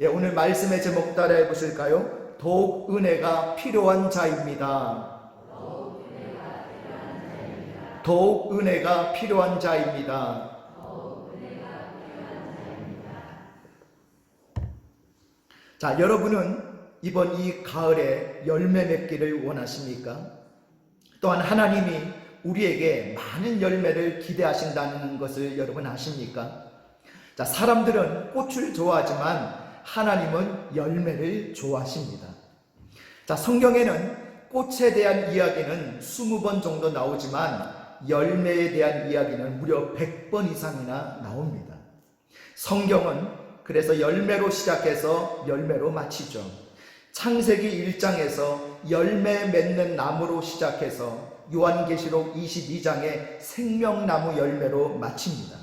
오늘 말씀의 제목 따라해 보실까요? 더욱 은혜가 필요한 자입니다. 더욱 은혜가 필요한 자입니다. 자, 여러분은 이번 이 가을에 열매 맺기를 원하십니까? 또한 하나님이 우리에게 많은 열매를 기대하신다는 것을 여러분 아십니까? 자, 사람들은 꽃을 좋아하지만 하나님은 열매를 좋아하십니다. 자, 성경에는 꽃에 대한 이야기는 20번 정도 나오지만 열매에 대한 이야기는 무려 100번 이상이나 나옵니다. 성경은 그래서 열매로 시작해서 열매로 마치죠. 창세기 1장에서 열매 맺는 나무로 시작해서 요한계시록 22장의 생명나무 열매로 마칩니다.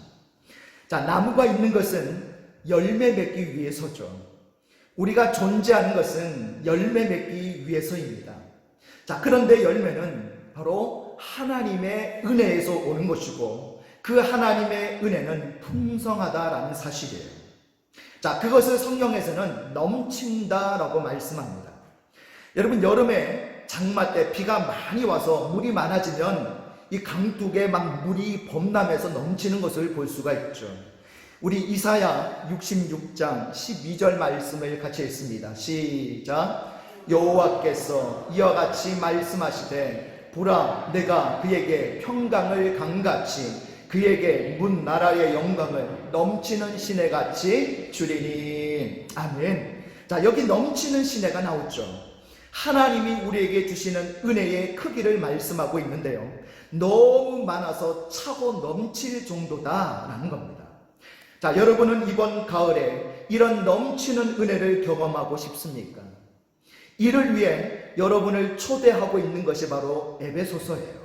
자, 나무가 있는 것은 열매 맺기 위해서죠. 우리가 존재하는 것은 열매 맺기 위해서입니다. 자, 그런데 열매는 바로 하나님의 은혜에서 오는 것이고 그 하나님의 은혜는 풍성하다라는 사실이에요. 자, 그것을 성경에서는 넘친다라고 말씀합니다. 여러분, 여름에 장마 때 비가 많이 와서 물이 많아지면 이 강둑에 막 물이 범람해서 넘치는 것을 볼 수가 있죠. 우리 이사야 66장 12절 말씀을 같이 읽습니다. 시작. 여호와께서 이와 같이 말씀하시되 보라, 내가 그에게 평강을 강같이 그에게 문 나라의 영광을 넘치는 시내같이 주리니. 아멘. 자, 여기 넘치는 시내가 나오죠. 하나님이 우리에게 주시는 은혜의 크기를 말씀하고 있는데요, 너무 많아서 차고 넘칠 정도다라는 겁니다. 자, 여러분은 이번 가을에 이런 넘치는 은혜를 경험하고 싶습니까? 이를 위해 여러분을 초대하고 있는 것이 바로 에베소서예요.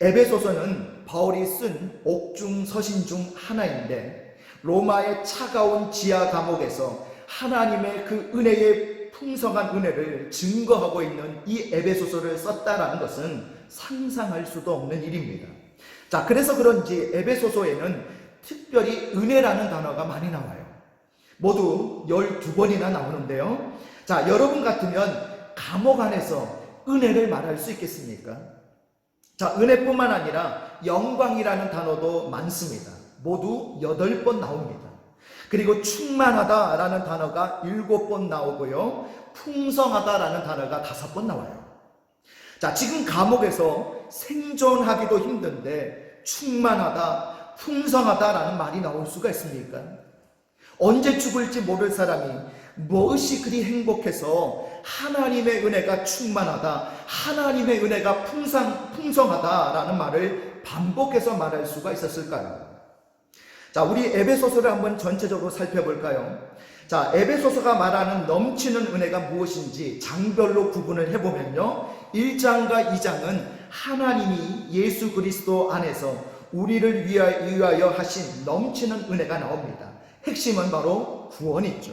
에베소서는 바울이 쓴 옥중 서신 중 하나인데 로마의 차가운 지하 감옥에서 하나님의 그 은혜의 풍성한 은혜를 증거하고 있는 이 에베소서를 썼다라는 것은 상상할 수도 없는 일입니다. 자, 그래서 그런지 에베소서에는 특별히 은혜라는 단어가 많이 나와요. 모두 12번이나 나오는데요. 자, 여러분 같으면 감옥 안에서 은혜를 말할 수 있겠습니까? 자, 은혜뿐만 아니라 영광이라는 단어도 많습니다. 모두 8번 나옵니다. 그리고 충만하다라는 단어가 7번 나오고요, 풍성하다라는 단어가 5번 나와요. 자, 지금 감옥에서 생존하기도 힘든데 충만하다, 풍성하다라는 말이 나올 수가 있습니까? 언제 죽을지 모를 사람이 무엇이 그리 행복해서 하나님의 은혜가 충만하다, 하나님의 은혜가 풍성하다라는 말을 반복해서 말할 수가 있었을까요? 자, 우리 에베소서를 한번 전체적으로 살펴볼까요? 자, 에베소서가 말하는 넘치는 은혜가 무엇인지 장별로 구분을 해보면요, 1장과 2장은 하나님이 예수 그리스도 안에서 우리를 위하여 하신 넘치는 은혜가 나옵니다. 핵심은 바로 구원이죠.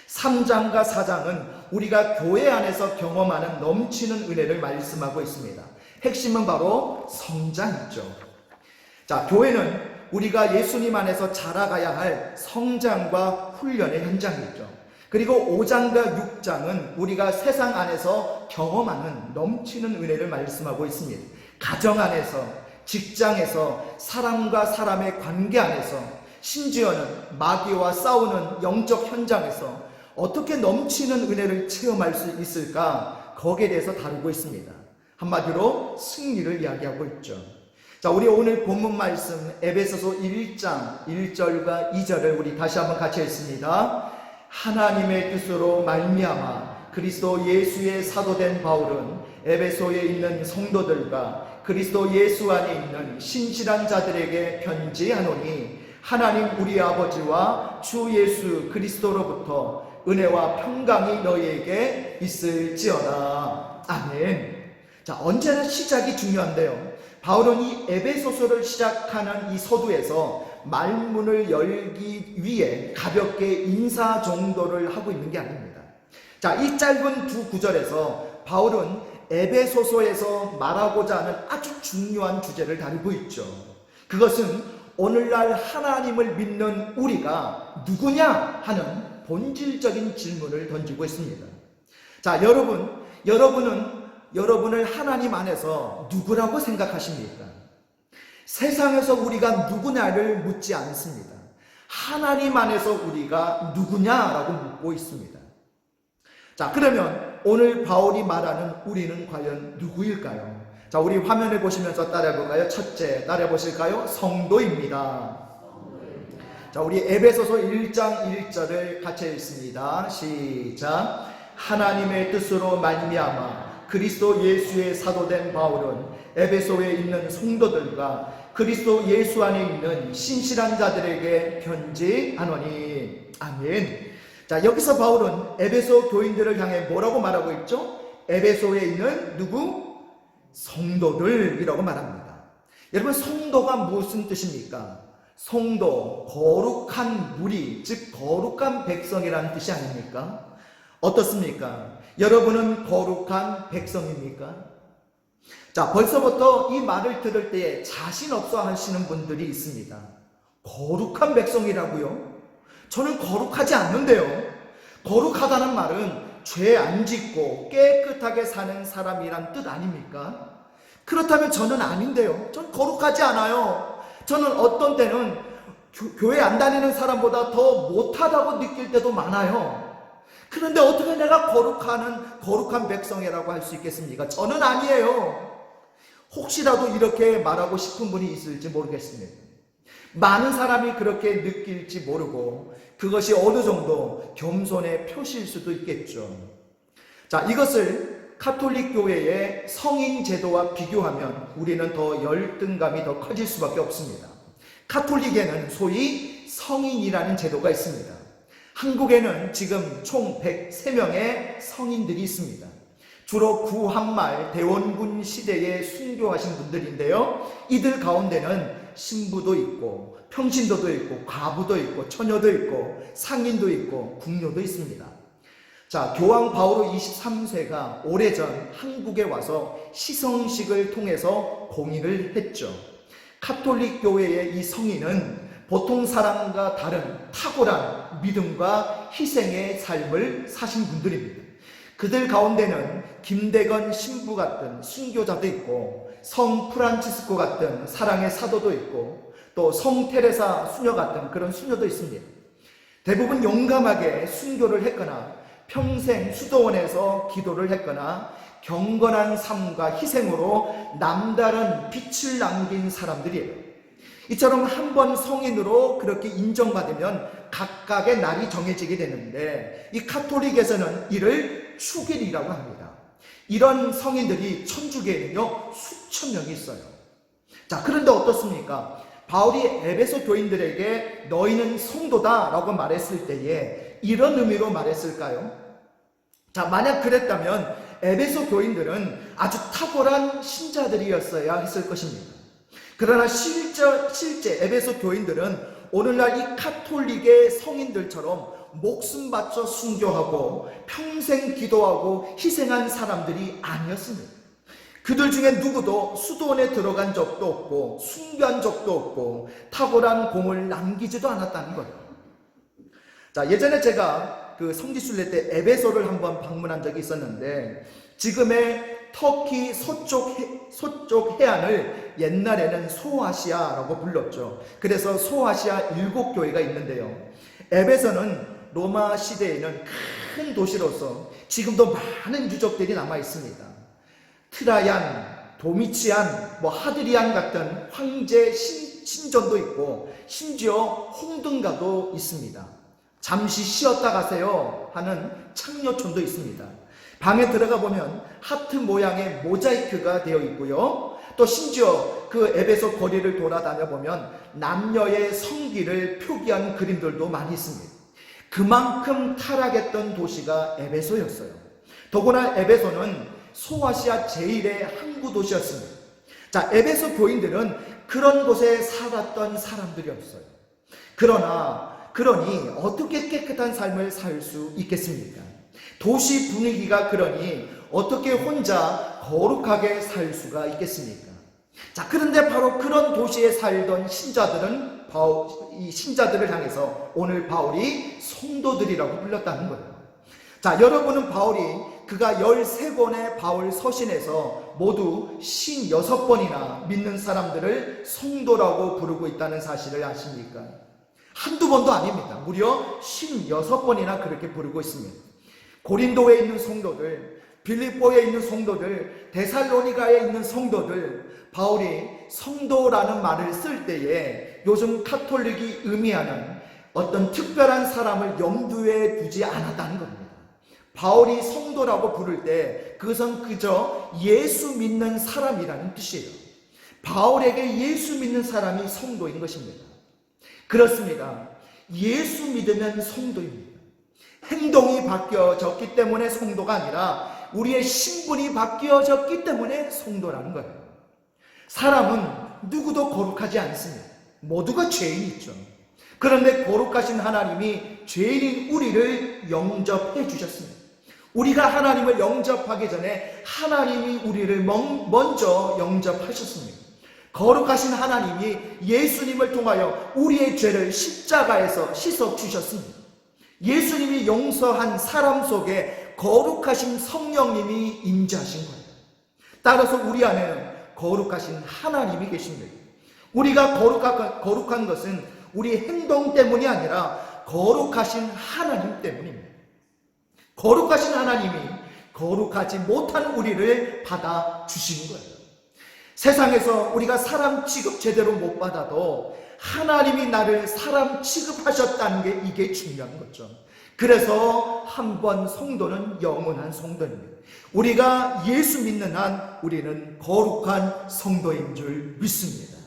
3장과 4장은 우리가 교회 안에서 경험하는 넘치는 은혜를 말씀하고 있습니다. 핵심은 바로 성장이죠. 자, 교회는 우리가 예수님 안에서 자라가야 할 성장과 훈련의 현장이죠. 그리고 5장과 6장은 우리가 세상 안에서 경험하는 넘치는 은혜를 말씀하고 있습니다. 가정 안에서, 직장에서, 사람과 사람의 관계 안에서, 심지어는 마귀와 싸우는 영적 현장에서 어떻게 넘치는 은혜를 체험할 수 있을까? 거기에 대해서 다루고 있습니다. 한마디로 승리를 이야기하고 있죠. 자, 우리 오늘 본문 말씀 에베소서 1장 1절과 2절을 우리 다시 한번 같이 읽습니다. 하나님의 뜻으로 말미암아 그리스도 예수의 사도된 바울은 에베소에 있는 성도들과 그리스도 예수 안에 있는 신실한 자들에게 편지하노니 하나님 우리 아버지와 주 예수 그리스도로부터 은혜와 평강이 너희에게 있을지어다. 아멘. 자, 언제나 시작이 중요한데요, 바울은 이 에베소서를 시작하는 이 서두에서 말문을 열기 위해 가볍게 인사 정도를 하고 있는 게 아닙니다. 자, 이 짧은 두 구절에서 바울은 에베소서에서 말하고자 하는 아주 중요한 주제를 다루고 있죠. 그것은 오늘날 하나님을 믿는 우리가 누구냐 하는 본질적인 질문을 던지고 있습니다. 자, 여러분을 하나님 안에서 누구라고 생각하십니까? 세상에서 우리가 누구냐를 묻지 않습니다. 하나님 안에서 우리가 누구냐라고 묻고 있습니다. 자, 그러면 오늘 바울이 말하는 우리는 과연 누구일까요? 자, 우리 화면을 보시면서 따라해볼까요? 첫째, 따라해보실까요? 성도입니다. 자, 우리 에베소서 1장 1절을 같이 읽습니다. 시작. 하나님의 뜻으로 말미암아 그리스도 예수의 사도된 바울은 에베소에 있는 성도들과 그리스도 예수 안에 있는 신실한 자들에게 편지하노니. 아멘. 자, 여기서 바울은 에베소 교인들을 향해 뭐라고 말하고 있죠? 에베소에 있는 누구? 성도들이라고 말합니다. 여러분, 성도가 무슨 뜻입니까? 성도, 거룩한 무리, 즉 거룩한 백성이라는 뜻이 아닙니까? 어떻습니까? 여러분은 거룩한 백성입니까? 자, 벌써부터 이 말을 들을 때 자신 없어 하시는 분들이 있습니다. 거룩한 백성이라고요? 저는 거룩하지 않는데요. 거룩하다는 말은 죄 안 짓고 깨끗하게 사는 사람이란 뜻 아닙니까? 그렇다면 저는 아닌데요. 저는 거룩하지 않아요. 저는 어떤 때는 교회 안 다니는 사람보다 더 못하다고 느낄 때도 많아요. 그런데 어떻게 내가 거룩한 백성이라고 할 수 있겠습니까? 저는 아니에요. 혹시라도 이렇게 말하고 싶은 분이 있을지 모르겠습니다. 많은 사람이 그렇게 느낄지 모르고 그것이 어느 정도 겸손의 표시일 수도 있겠죠. 자, 이것을 가톨릭 교회의 성인 제도와 비교하면 우리는 더 열등감이 더 커질 수밖에 없습니다. 가톨릭에는 소위 성인이라는 제도가 있습니다. 한국에는 지금 총 103명의 성인들이 있습니다. 주로 구한말 대원군 시대에 순교하신 분들인데요. 이들 가운데는 신부도 있고 평신도도 있고 과부도 있고 처녀도 있고 상인도 있고 궁녀도 있습니다. 자, 교황 바오로 23세가 오래전 한국에 와서 시성식을 통해서 공인을 했죠. 가톨릭 교회의 이 성인은 보통 사람과 다른 탁월한 믿음과 희생의 삶을 사신 분들입니다. 그들 가운데는 김대건 신부 같은 순교자도 있고 성 프란치스코 같은 사랑의 사도도 있고 또 성 테레사 수녀 같은 그런 수녀도 있습니다. 대부분 용감하게 순교를 했거나 평생 수도원에서 기도를 했거나 경건한 삶과 희생으로 남다른 빛을 남긴 사람들이에요. 이처럼 한 번 성인으로 그렇게 인정받으면 각각의 날이 정해지게 되는데 이 가톨릭에서는 이를 축일이라고 합니다. 이런 성인들이 천주교에는요 수천 명이 있어요. 자, 그런데 어떻습니까? 바울이 에베소 교인들에게 너희는 성도다 라고 말했을 때에 이런 의미로 말했을까요? 자, 만약 그랬다면 에베소 교인들은 아주 탁월한 신자들이었어야 했을 것입니다. 그러나 실제 에베소 교인들은 오늘날 이 가톨릭의 성인들처럼 목숨 바쳐 순교하고 평생 기도하고 희생한 사람들이 아니었습니다. 그들 중에 누구도 수도원에 들어간 적도 없고 순교한 적도 없고 탁월한 공을 남기지도 않았다는 거예요. 자, 예전에 제가 그 성지순례 때 에베소를 한번 방문한 적이 있었는데 지금의 터키 서쪽 해안을 옛날에는 소아시아라고 불렀죠. 그래서 소아시아 7교회가 있는데요. 에베소는 로마 시대에는 큰 도시로서 지금도 많은 유적들이 남아 있습니다. 트라얀, 도미치안, 하드리안 같은 황제 신전도 있고 심지어 홍등가도 있습니다. 잠시 쉬었다 가세요 하는 창녀촌도 있습니다. 방에 들어가 보면 하트 모양의 모자이크가 되어 있고요. 또 심지어 그 에베소 거리를 돌아다녀 보면 남녀의 성기를 표기한 그림들도 많이 있습니다. 그만큼 타락했던 도시가 에베소였어요. 더구나 에베소는 소아시아 제1의 항구 도시였습니다. 자, 에베소 교인들은 그런 곳에 살았던 사람들이었어요. 그러니 어떻게 깨끗한 삶을 살 수 있겠습니까? 도시 분위기가 그러니 어떻게 혼자 거룩하게 살 수가 있겠습니까? 자, 그런데 바로 그런 도시에 살던 신자들은 이 신자들을 향해서 오늘 바울이 성도들이라고 불렀다는 거예요. 자, 여러분은 바울이 그가 13권의 바울 서신에서 모두 56번이나 믿는 사람들을 성도라고 부르고 있다는 사실을 아십니까? 한두 번도 아닙니다. 무려 56번이나 그렇게 부르고 있습니다. 고린도에 있는 성도들, 빌립보에 있는 성도들, 데살로니가에 있는 성도들, 바울이 성도라는 말을 쓸 때에 요즘 카톨릭이 의미하는 어떤 특별한 사람을 염두에 두지 않았다는 겁니다. 바울이 성도라고 부를 때 그것은 그저 예수 믿는 사람이라는 뜻이에요. 바울에게 예수 믿는 사람이 성도인 것입니다. 그렇습니다. 예수 믿으면 성도입니다. 행동이 바뀌어졌기 때문에 성도가 아니라 우리의 신분이 바뀌어졌기 때문에 성도라는 거예요. 사람은 누구도 거룩하지 않습니다. 모두가 죄인이 있죠. 그런데 거룩하신 하나님이 죄인인 우리를 영접해 주셨습니다. 우리가 하나님을 영접하기 전에 하나님이 우리를 먼저 영접하셨습니다. 거룩하신 하나님이 예수님을 통하여 우리의 죄를 십자가에서 씻어 주셨습니다. 예수님이 용서한 사람 속에 거룩하신 성령님이 임재하신 거예요. 따라서 우리 안에는 거룩하신 하나님이 계십니다. 우리가 거룩한 것은 우리 행동 때문이 아니라 거룩하신 하나님 때문입니다. 거룩하신 하나님이 거룩하지 못한 우리를 받아주시는 거예요. 세상에서 우리가 사람 취급 제대로 못 받아도 하나님이 나를 사람 취급하셨다는 게 이게 중요한 거죠. 그래서 한 번 성도는 영원한 성도입니다. 우리가 예수 믿는 한 우리는 거룩한 성도인 줄 믿습니다.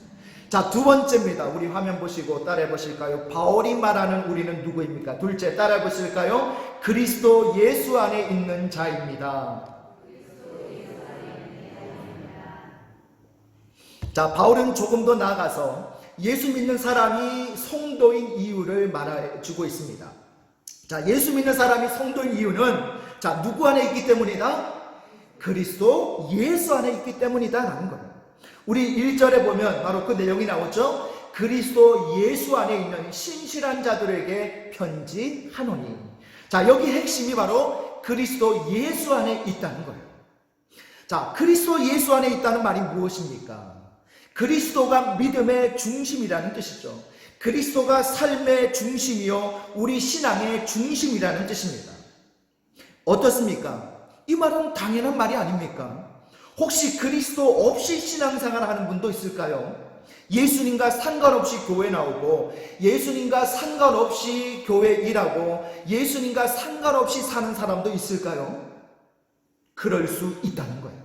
자, 두 번째입니다. 우리 화면 보시고 따라해 보실까요? 바울이 말하는 우리는 누구입니까? 둘째, 따라해 보실까요? 그리스도 예수 안에 있는 자입니다. 자, 바울은 조금 더 나아가서 예수 믿는 사람이 성도인 이유를 말해주고 있습니다. 자, 예수 믿는 사람이 성도인 이유는 자, 누구 안에 있기 때문이다? 그리스도 예수 안에 있기 때문이다 라는 거예요. 우리 1절에 보면 바로 그 내용이 나오죠. 그리스도 예수 안에 있는 신실한 자들에게 편지하노니. 자, 여기 핵심이 바로 그리스도 예수 안에 있다는 거예요. 자, 그리스도 예수 안에 있다는 말이 무엇입니까? 그리스도가 믿음의 중심이라는 뜻이죠. 그리스도가 삶의 중심이요 우리 신앙의 중심이라는 뜻입니다. 어떻습니까? 이 말은 당연한 말이 아닙니까? 혹시 그리스도 없이 신앙생활 하는 분도 있을까요? 예수님과 상관없이 교회 나오고 예수님과 상관없이 교회 일하고 예수님과 상관없이 사는 사람도 있을까요? 그럴 수 있다는 거예요.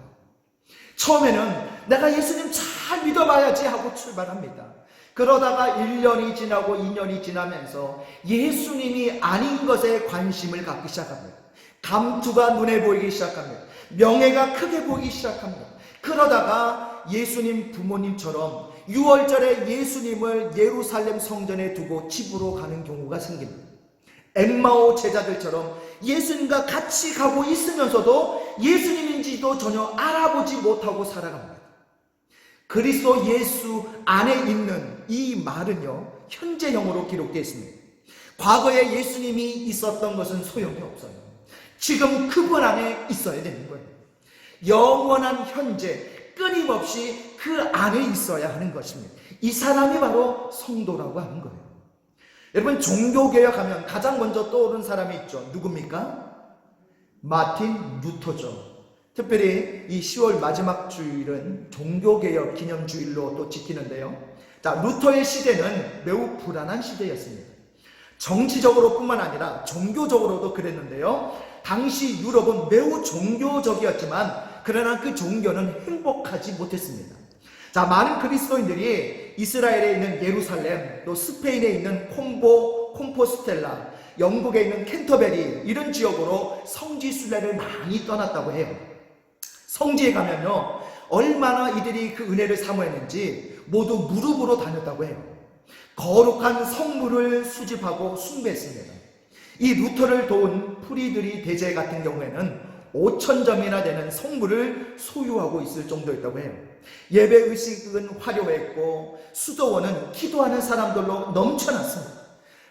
처음에는 내가 예수님 잘 믿어봐야지 하고 출발합니다. 그러다가 1년이 지나고 2년이 지나면서 예수님이 아닌 것에 관심을 갖기 시작합니다. 감투가 눈에 보이기 시작합니다. 명예가 크게 보이기 시작합니다. 그러다가 예수님 부모님처럼 6월절에 예수님을 예루살렘 성전에 두고 집으로 가는 경우가 생깁니다. 엠마오 제자들처럼 예수님과 같이 가고 있으면서도 예수님인지도 전혀 알아보지 못하고 살아갑니다. 그리스도 예수 안에 있는 이 말은요, 현재형으로 기록되어 있습니다. 과거에 예수님이 있었던 것은 소용이 없어요. 지금 그분 안에 있어야 되는 거예요. 영원한 현재, 끊임없이 그 안에 있어야 하는 것입니다. 이 사람이 바로 성도라고 하는 거예요. 여러분, 종교개혁하면 가장 먼저 떠오르는 사람이 있죠. 누굽니까? 마틴 루터죠. 특별히 이 10월 마지막 주일은 종교개혁 기념주일로 또 지키는데요. 자, 루터의 시대는 매우 불안한 시대였습니다. 정치적으로 뿐만 아니라 종교적으로도 그랬는데요. 당시 유럽은 매우 종교적이었지만 그러나 그 종교는 행복하지 못했습니다. 자, 많은 그리스도인들이 이스라엘에 있는 예루살렘, 또 스페인에 있는 콤포스텔라, 영국에 있는 캔터베리 이런 지역으로 성지 순례를 많이 떠났다고 해요. 성지에 가면요, 얼마나 이들이 그 은혜를 사모했는지 모두 무릎으로 다녔다고 해요. 거룩한 성물을 수집하고 숭배했습니다. 이 루터를 도운 프리드리 대제 같은 경우에는 5,000점이나 되는 성물을 소유하고 있을 정도였다고 해요. 예배 의식은 화려했고 수도원은 기도하는 사람들로 넘쳐났습니다.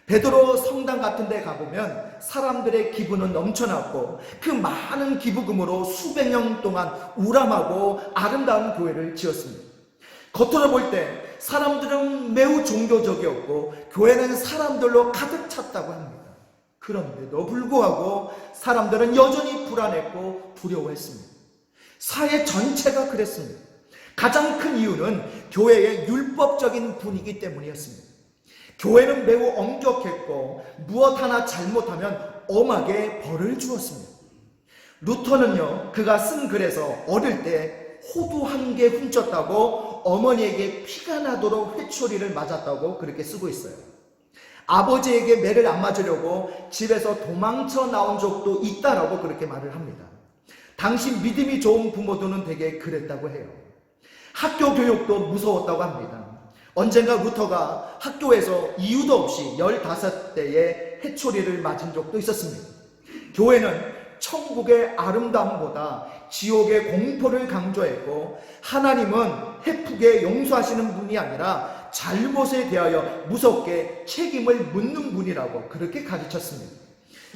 베드로 성당 같은 데 가보면 사람들의 기부는 넘쳐났고 그 많은 기부금으로 수백 년 동안 우람하고 아름다운 교회를 지었습니다. 겉으로 볼 때 사람들은 매우 종교적이었고 교회는 사람들로 가득 찼다고 합니다. 그런데도 불구하고 사람들은 여전히 불안했고 두려워했습니다. 사회 전체가 그랬습니다. 가장 큰 이유는 교회의 율법적인 분위기 때문이었습니다. 교회는 매우 엄격했고 무엇 하나 잘못하면 엄하게 벌을 주었습니다. 루터는요, 그가 쓴 글에서 어릴 때 호두 한 개 훔쳤다고 어머니에게 피가 나도록 회초리를 맞았다고 그렇게 쓰고 있어요. 아버지에게 매를 안 맞으려고 집에서 도망쳐 나온 적도 있다라고 그렇게 말을 합니다. 당시 믿음이 좋은 부모들은 되게 그랬다고 해요. 학교 교육도 무서웠다고 합니다. 언젠가 루터가 학교에서 이유도 없이 15대의 회초리를 맞은 적도 있었습니다. 교회는 천국의 아름다움보다 지옥의 공포를 강조했고 하나님은 헤프게 용서하시는 분이 아니라 잘못에 대하여 무섭게 책임을 묻는 분이라고 그렇게 가르쳤습니다.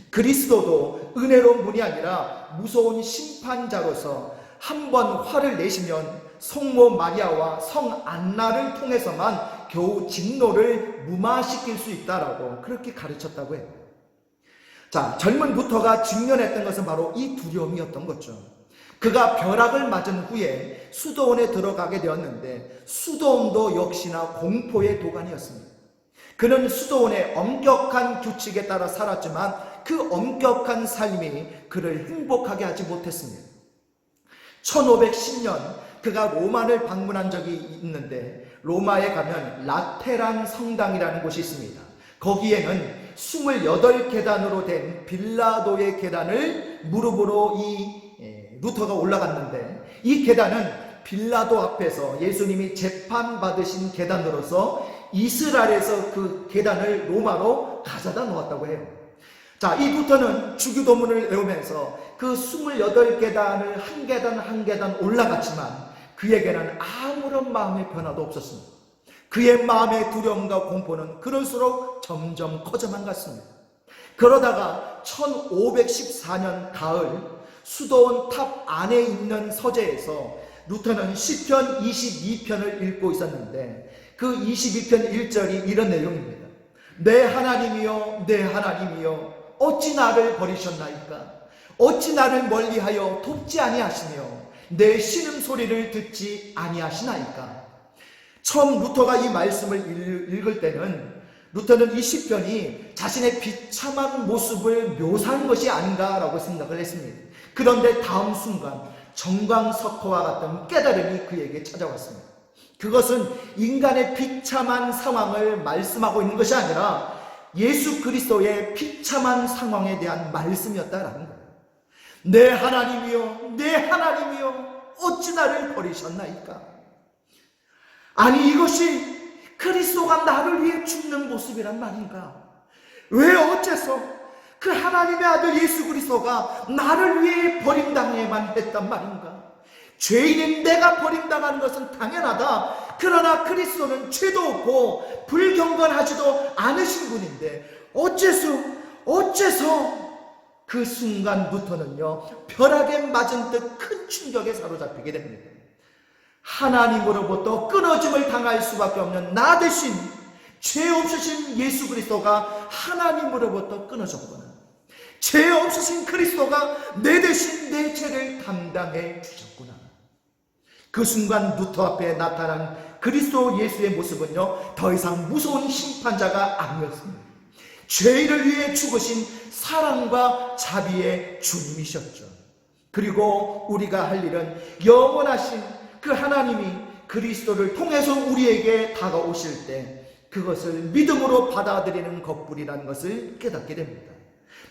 그리스도도 은혜로운 분이 아니라 무서운 심판자로서 한 번 화를 내시면 성모 마리아와 성 안나를 통해서만 겨우 진노를 무마시킬 수 있다라고 그렇게 가르쳤다고 해요. 자, 젊은 루터가 직면했던 것은 바로 이 두려움이었던 거죠. 그가 벼락을 맞은 후에 수도원에 들어가게 되었는데 수도원도 역시나 공포의 도가니였습니다. 그는 수도원의 엄격한 규칙에 따라 살았지만 그 엄격한 삶이 그를 행복하게 하지 못했습니다. 1510년 그가 로마를 방문한 적이 있는데 로마에 가면 라테란 성당이라는 곳이 있습니다. 거기에는 28계단으로 된 빌라도의 계단을 무릎으로 루터가 올라갔는데 이 계단은 빌라도 앞에서 예수님이 재판받으신 계단으로서 이스라엘에서 그 계단을 로마로 가져다 놓았다고 해요. 자, 이 루터는 주기도문을 외우면서 그 28계단을 한 계단 한 계단 올라갔지만 그에게는 아무런 마음의 변화도 없었습니다. 그의 마음의 두려움과 공포는 그럴수록 점점 커져만 갔습니다. 그러다가 1514년 가을 수도원 탑 안에 있는 서재에서 루터는 시편 22편을 읽고 있었는데 그 22편 1절이 이런 내용입니다. 내 하나님이여 내 하나님이여 어찌 나를 버리셨나이까? 어찌 나를 멀리하여 돕지 아니하시며 내 신음소리를 듣지 아니하시나이까? 처음 루터가 이 말씀을 읽을 때는 루터는 이 시편이 자신의 비참한 모습을 묘사한 것이 아닌가라고 생각을 했습니다. 그런데 다음 순간 정광석화와 같은 깨달음이 그에게 찾아왔습니다. 그것은 인간의 비참한 상황을 말씀하고 있는 것이 아니라 예수 그리스도의 비참한 상황에 대한 말씀이었다라는 거예요. 내 하나님이여 내 하나님이여 어찌 나를 버리셨나이까? 아니 이것이 그리스도가 나를 위해 죽는 모습이란 말인가? 왜 어째서 그 하나님의 아들 예수 그리스도가 나를 위해 버림당해만 했단 말인가? 죄인인 내가 버림당하는 것은 당연하다. 그러나 그리스도는 죄도 없고 불경건하지도 않으신 분인데 어째서 그 순간 루터는요 벼락에 맞은 듯 큰 충격에 사로잡히게 됩니다. 하나님으로부터 끊어짐을 당할 수밖에 없는 나 대신 죄 없으신 예수 그리스도가 하나님으로부터 끊어졌구나. 죄 없으신 그리스도가 내 대신 내 죄를 담당해 주셨구나. 그 순간 루터 앞에 나타난 그리스도 예수의 모습은요 더 이상 무서운 심판자가 아니었습니다. 죄인을 위해 죽으신 사랑과 자비의 주님이셨죠. 그리고 우리가 할 일은 영원하신 그 하나님이 그리스도를 통해서 우리에게 다가오실 때 그것을 믿음으로 받아들이는 것뿐이라는 것을 깨닫게 됩니다.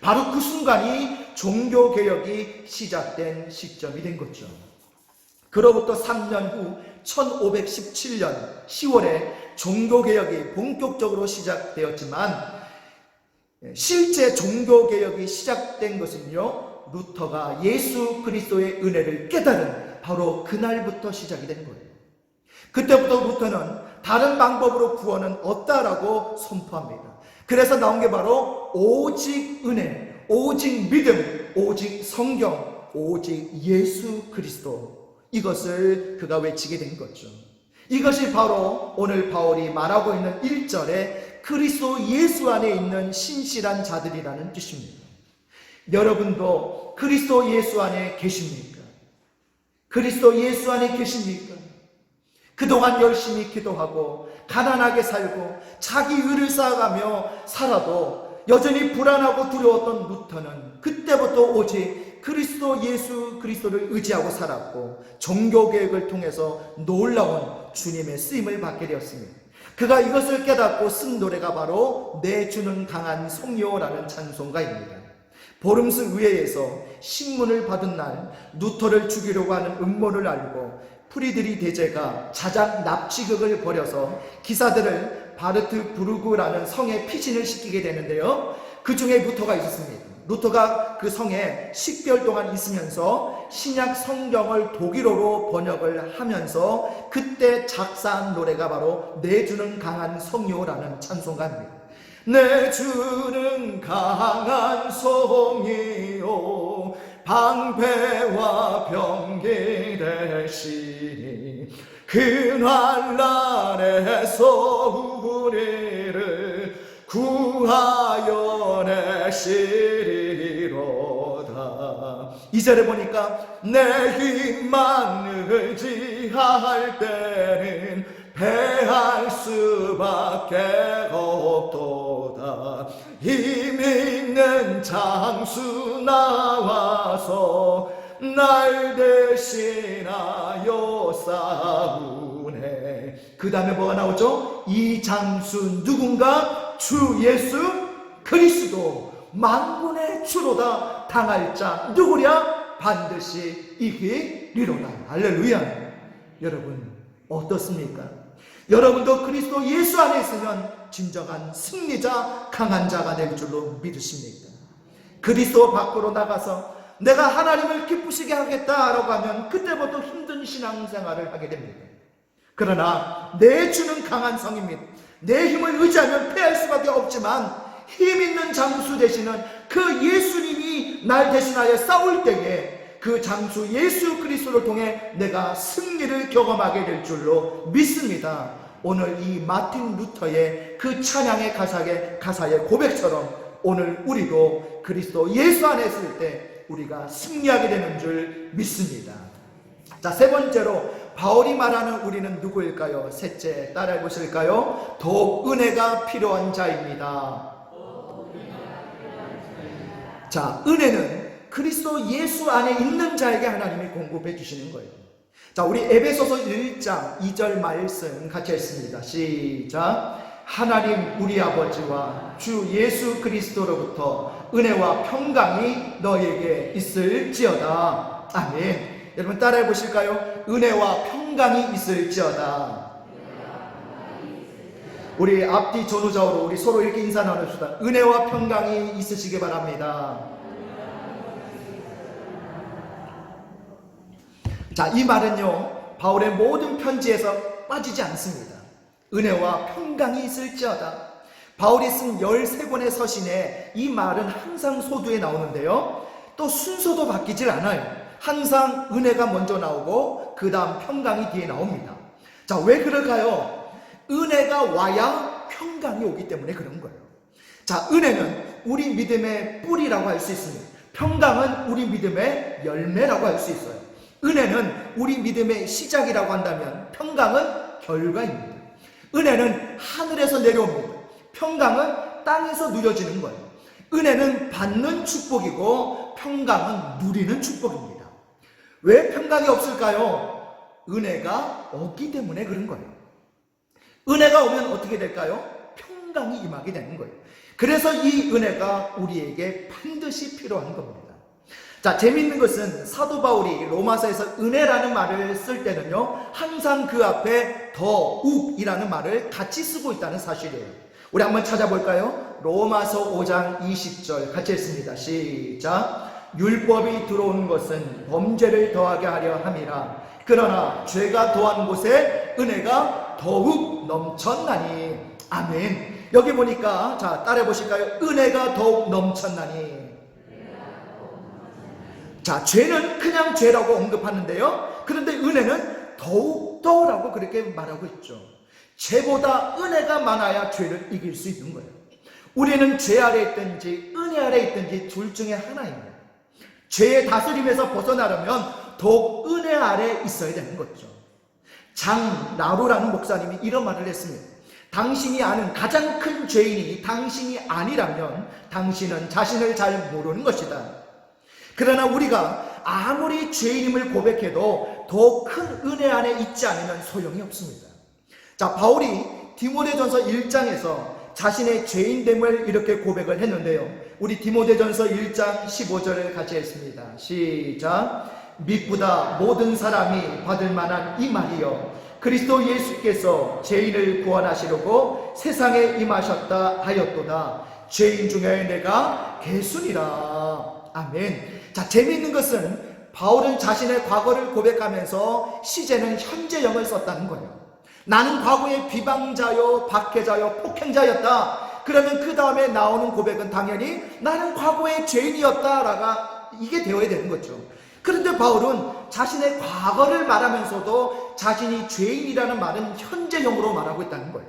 바로 그 순간이 종교개혁이 시작된 시점이 된 거죠. 그로부터 3년 후 1517년 10월에 종교개혁이 본격적으로 시작되었지만 실제 종교개혁이 시작된 것은요, 루터가 예수 그리스도의 은혜를 깨달은 바로 그날부터 시작이 된 거예요. 그때부터 루터는 다른 방법으로 구원은 없다라고 선포합니다. 그래서 나온 게 바로 오직 은혜, 오직 믿음, 오직 성경, 오직 예수 그리스도, 이것을 그가 외치게 된 거죠. 이것이 바로 오늘 바울이 말하고 있는 1절에 그리스도 예수 안에 있는 신실한 자들이라는 뜻입니다. 여러분도 그리스도 예수 안에 계십니까? 그리스도 예수 안에 계십니까? 그동안 열심히 기도하고 가난하게 살고 자기 의를 쌓아가며 살아도 여전히 불안하고 두려웠던 루터는 그때부터 오직 그리스도 예수 그리스도를 의지하고 살았고 종교개혁을 통해서 놀라운 주님의 쓰임을 받게 되었습니다. 그가 이것을 깨닫고 쓴 노래가 바로 내 주는 강한 성료라는 찬송가입니다. 보름스 의회에서 신문을 받은 날 루터를 죽이려고 하는 음모를 알고 프리드리 대제가 자작 납치극을 벌여서 기사들을 바르트부르그라는 성에 피신을 시키게 되는데요, 그 중에 루터가 있었습니다. 루터가 그 성에 10개월 동안 있으면서 신약 성경을 독일어로 번역을 하면서 그때 작사한 노래가 바로 내 주는 강한 성료라는 찬송가입니다. 내 주는 강한 성이요 방패와 병기 되시니 그 난란에서 우리를 구하여 내시리로다. 2절에 보니까 내 힘만 의지할 때는 패할 수밖에 없도다. 힘 있는 장수 나와서 날 대신하여 싸우네. 그 다음에 뭐가 나오죠? 이 장수 누군가? 주 예수 그리스도, 만군의 주로다. 당할 자 누구랴? 반드시 이기리로다. 할렐루야. 여러분 어떻습니까? 여러분도 그리스도 예수 안에 있으면 진정한 승리자, 강한 자가 될 줄로 믿으십니까? 그리스도 밖으로 나가서 내가 하나님을 기쁘시게 하겠다라고 하면 그때부터 힘든 신앙생활을 하게 됩니다. 그러나 내 주는 강한 성입니다. 내 힘을 의지하면 패할 수밖에 없지만 힘 있는 장수 되시는 그 예수님이 날 대신하여 싸울 때에 그 장수 예수 그리스도를 통해 내가 승리를 경험하게 될 줄로 믿습니다. 오늘 이 마틴 루터의 그 찬양의 가사의 고백처럼 오늘 우리도 그리스도 예수 안에 있을 때 우리가 승리하게 되는 줄 믿습니다. 자, 세 번째로 바울이 말하는 우리는 누구일까요? 셋째, 따라해 보실까요? 더욱 은혜가 필요한 자입니다. 자, 은혜는 그리스도 예수 안에 있는 자에게 하나님이 공급해 주시는 거예요. 자, 우리 에베소서 1장 2절 말씀 같이 했습니다. 시작. 하나님 우리 아버지와 주 예수 그리스도로부터 은혜와 평강이 너에게 있을지어다. 아멘. 여러분 따라해 보실까요? 은혜와 평강이 있을지어다. 우리 앞뒤 전후좌우로 우리 서로 이렇게 인사 나눕시다. 은혜와 평강이 있으시기 바랍니다. 자, 이 말은요 바울의 모든 편지에서 빠지지 않습니다. 은혜와 평강이 있을지어다. 바울이 쓴 13권의 서신에 이 말은 항상 소두에 나오는데요, 또 순서도 바뀌질 않아요. 항상 은혜가 먼저 나오고 그 다음 평강이 뒤에 나옵니다. 자, 왜 그럴까요? 은혜가 와야 평강이 오기 때문에 그런 거예요. 자, 은혜는 우리 믿음의 뿌리라고 할 수 있습니다. 평강은 우리 믿음의 열매라고 할 수 있어요. 은혜는 우리 믿음의 시작이라고 한다면 평강은 결과입니다. 은혜는 하늘에서 내려옵니다. 평강은 땅에서 누려지는 거예요. 은혜는 받는 축복이고 평강은 누리는 축복입니다. 왜 평강이 없을까요? 은혜가 없기 때문에 그런 거예요. 은혜가 오면 어떻게 될까요? 평강이 임하게 되는 거예요. 그래서 이 은혜가 우리에게 반드시 필요한 겁니다. 자, 재미있는 것은 사도 바울이 로마서에서 은혜라는 말을 쓸 때는요 항상 그 앞에 더욱이라는 말을 같이 쓰고 있다는 사실이에요. 우리 한번 찾아볼까요? 로마서 5장 20절 같이 했습니다. 시작. 율법이 들어온 것은 범죄를 더하게 하려 함이라. 그러나 죄가 더한 곳에 은혜가 더욱 넘쳤나니. 아멘. 여기 보니까 자 따라해 보실까요? 은혜가 더욱 넘쳤나니. 자, 죄는 그냥 죄라고 언급하는데요, 그런데 은혜는 더욱더라고 그렇게 말하고 있죠. 죄보다 은혜가 많아야 죄를 이길 수 있는 거예요. 우리는 죄 아래 있든지 은혜 아래 있든지 둘 중에 하나입니다. 죄의 다스림에서 벗어나려면 더욱 은혜 아래 있어야 되는 거죠. 장나루라는 목사님이 이런 말을 했습니다. 당신이 아는 가장 큰 죄인이 당신이 아니라면 당신은 자신을 잘 모르는 것이다. 그러나 우리가 아무리 죄인임을 고백해도 더 큰 은혜 안에 있지 않으면 소용이 없습니다. 자, 바울이 디모데전서 1장에서 자신의 죄인됨을 이렇게 고백을 했는데요, 우리 디모데전서 1장 15절을 같이 했습니다. 시작. 미쁘다 모든 사람이 받을 만한 이 말이여, 그리스도 예수께서 죄인을 구원하시려고 세상에 임하셨다 하였도다. 죄인 중에 내가 개순이라. 아멘. 자, 재미있는 것은 바울은 자신의 과거를 고백하면서 시제는 현재형을 썼다는 거예요. 나는 과거의 비방자요, 박해자요, 폭행자였다. 그러면 그 다음에 나오는 고백은 당연히 나는 과거의 죄인이었다라가 이게 되어야 되는 거죠. 그런데 바울은 자신의 과거를 말하면서도 자신이 죄인이라는 말은 현재형으로 말하고 있다는 거예요.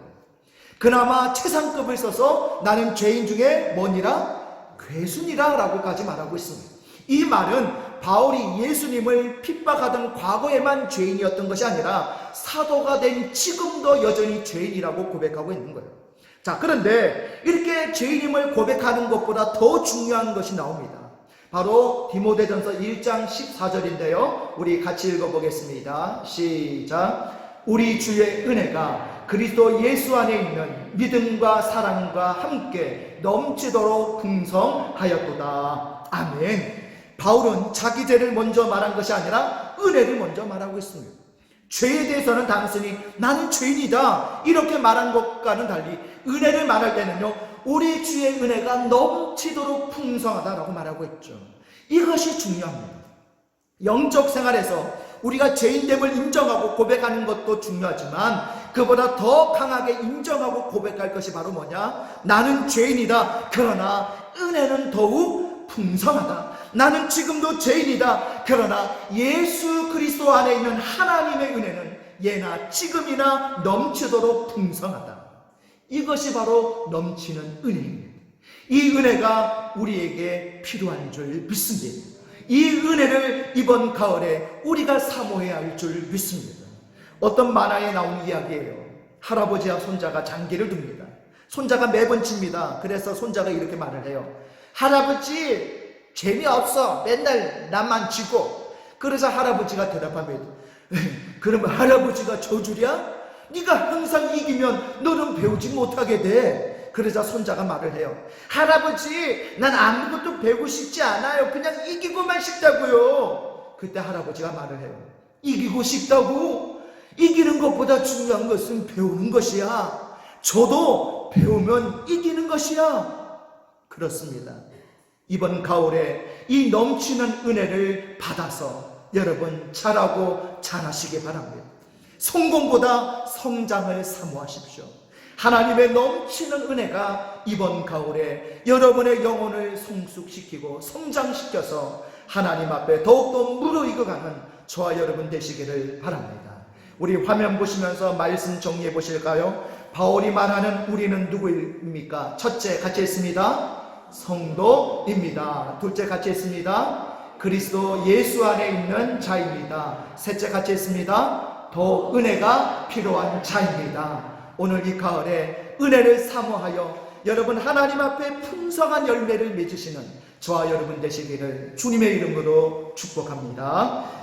그나마 최상급을 써서 나는 죄인 중에 뭐니라? 괴순이라 라고까지 말하고 있습니다. 이 말은 바울이 예수님을 핍박하던 과거에만 죄인이었던 것이 아니라 사도가 된 지금도 여전히 죄인이라고 고백하고 있는 거예요. 자, 그런데 이렇게 죄인임을 고백하는 것보다 더 중요한 것이 나옵니다. 바로 디모데전서 1장 14절인데요, 우리 같이 읽어보겠습니다. 시작. 우리 주의 은혜가 그리스도 예수 안에 있는 믿음과 사랑과 함께 넘치도록 풍성하였도다. 아멘. 바울은 자기 죄를 먼저 말한 것이 아니라 은혜를 먼저 말하고 있습니다. 죄에 대해서는 단순히 나는 죄인이다 이렇게 말한 것과는 달리 은혜를 말할 때는요, 우리 주의 은혜가 넘치도록 풍성하다라고 말하고 있죠. 이것이 중요합니다. 영적 생활에서 우리가 죄인됨을 인정하고 고백하는 것도 중요하지만 그보다 더 강하게 인정하고 고백할 것이 바로 뭐냐? 나는 죄인이다. 그러나 은혜는 더욱 풍성하다. 나는 지금도 죄인이다. 그러나 예수 그리스도 안에 있는 하나님의 은혜는 예나 지금이나 넘치도록 풍성하다. 이것이 바로 넘치는 은혜입니다. 이 은혜가 우리에게 필요한 줄 믿습니다. 이 은혜를 이번 가을에 우리가 사모해야 할 줄 믿습니다. 어떤 만화에 나온 이야기예요. 할아버지와 손자가 장기를 둡니다. 손자가 매번 집니다. 그래서 손자가 이렇게 말을 해요. 할아버지, 재미없어. 맨날 나만 지고. 그래서 할아버지가 대답합니다. 그러면 할아버지가 저주랴? 네가 항상 이기면 너는 배우지 못하게 돼. 그러자 손자가 말을 해요. 할아버지, 난 아무것도 배우고 싶지 않아요. 그냥 이기고만 싶다고요. 그때 할아버지가 말을 해요. 이기고 싶다고? 이기는 것보다 중요한 것은 배우는 것이야. 저도 배우면 이기는 것이야. 그렇습니다. 이번 가을에 이 넘치는 은혜를 받아서 여러분 잘하고 잘하시기 바랍니다. 성공보다 성장을 사모하십시오. 하나님의 넘치는 은혜가 이번 가을에 여러분의 영혼을 성숙시키고 성장시켜서 하나님 앞에 더욱더 무르익어가는 저와 여러분 되시기를 바랍니다. 우리 화면 보시면서 말씀 정리해 보실까요? 바울이 말하는 우리는 누구입니까? 첫째 같이 했습니다. 성도입니다. 둘째 같이 했습니다. 그리스도 예수 안에 있는 자입니다. 셋째 같이 했습니다. 더 은혜가 필요한 자입니다. 오늘 이 가을에 은혜를 사모하여 여러분 하나님 앞에 풍성한 열매를 맺으시는 저와 여러분 되시기를 주님의 이름으로 축복합니다.